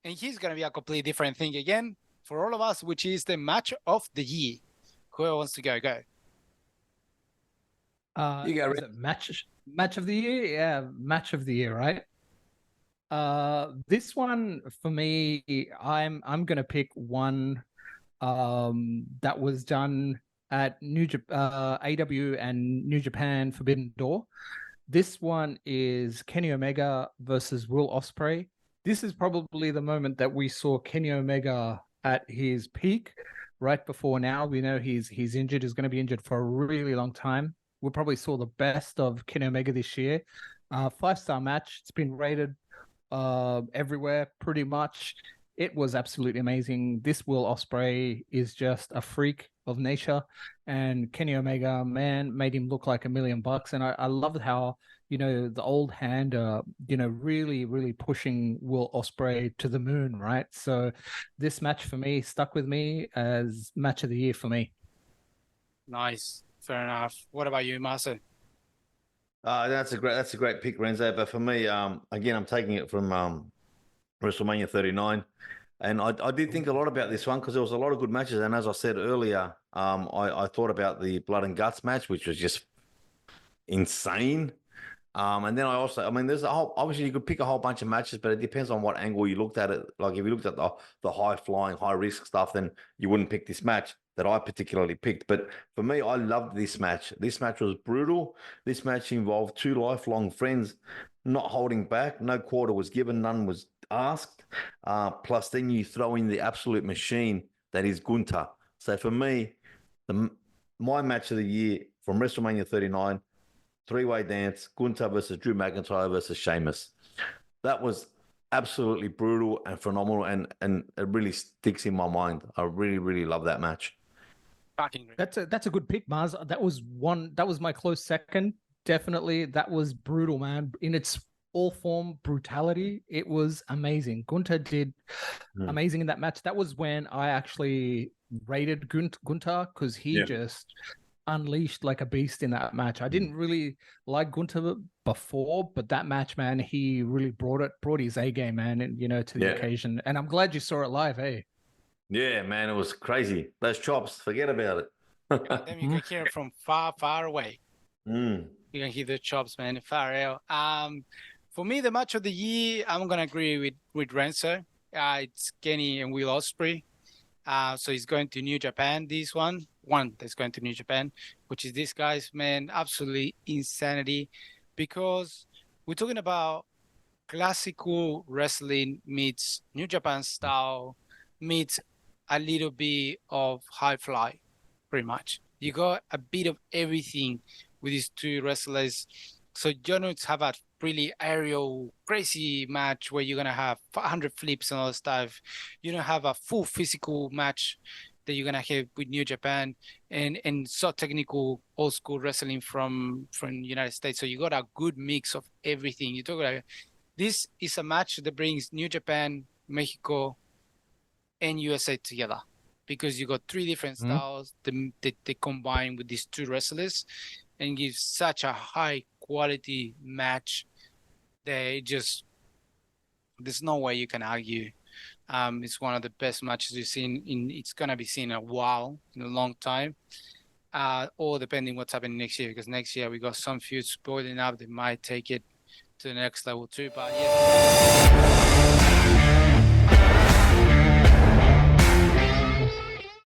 And he's going to be a completely different thing again for all of us, which is the match of the year. Whoever wants to go, go. You go, Rick. Match of the year? Yeah, match of the year, right? This one for me, I'm gonna pick one that was done at AW and New Japan Forbidden Door. This one is Kenny Omega versus Will Ospreay. This is probably the moment that we saw Kenny Omega at his peak. Right before now, we know he's injured. He's going to be injured for a really long time. We probably saw the best of Kenny Omega this year. 5-star match. It's been rated everywhere pretty much. It was absolutely amazing. This Will Ospreay is just a freak of nature, and Kenny Omega, man, made him look like $1 million. And I loved how, the old hand, really, really pushing Will Ospreay to the moon, right? So this match for me stuck with me as match of the year for me. Nice. Fair enough. What about you, Marcel? That's a great pick, Renzo. But for me, again, I'm taking it from WrestleMania 39. And I did think a lot about this one because there was a lot of good matches. And as I said earlier, I thought about the Blood and Guts match, which was just insane. And then there's obviously you could pick a whole bunch of matches, but it depends on what angle you looked at it. Like if you looked at the high flying, high risk stuff, then you wouldn't pick this match that I particularly picked. But for me, I loved this match. This match was brutal. This match involved two lifelong friends not holding back. No quarter was given, none was asked. Plus, then you throw in the absolute machine that is Gunther. So for me, my match of the year from WrestleMania 39, three-way dance, Gunther versus Drew McIntyre versus Sheamus. That was absolutely brutal and phenomenal, and it really sticks in my mind. I really, really love that match. That's a good pick, Mars. That was my close second. Definitely, that was brutal, man. In its all form brutality, it was amazing. Gunther did amazing in that match. That was when I actually rated Gunther because he just unleashed like a beast in that match. I didn't really like Gunther before, but that match, man, he really brought his A game, man, and to the occasion. And I'm glad you saw it live, hey. Yeah, man, it was crazy. Those chops, forget about it. Then you can hear it from far, far away. You can hear the chops, man, far out. For me, the match of the year, I'm gonna agree with Renzo. It's Kenny and Will Ospreay. So he's going to New Japan. This one that's going to New Japan, which is this guy's, man, absolutely insanity, because we're talking about classical wrestling meets New Japan style meets a little bit of high fly, pretty much. You got a bit of everything with these two wrestlers. So you're going to have a really aerial, crazy match where you're going to have 500 flips and all that stuff. You don't have a full physical match that you're going to have with New Japan and so technical old school wrestling from the United States. So you got a good mix of everything. You talk about this is a match that brings New Japan, Mexico, and USA together, because you got three different styles that they combine with these two wrestlers and give such a high quality match that there's no way you can argue. It's one of the best matches you've seen it's gonna be seen in a while, in a long time. Or depending what's happening next year, because next year we got some feuds spoiling up that might take it to the next level too. But yeah.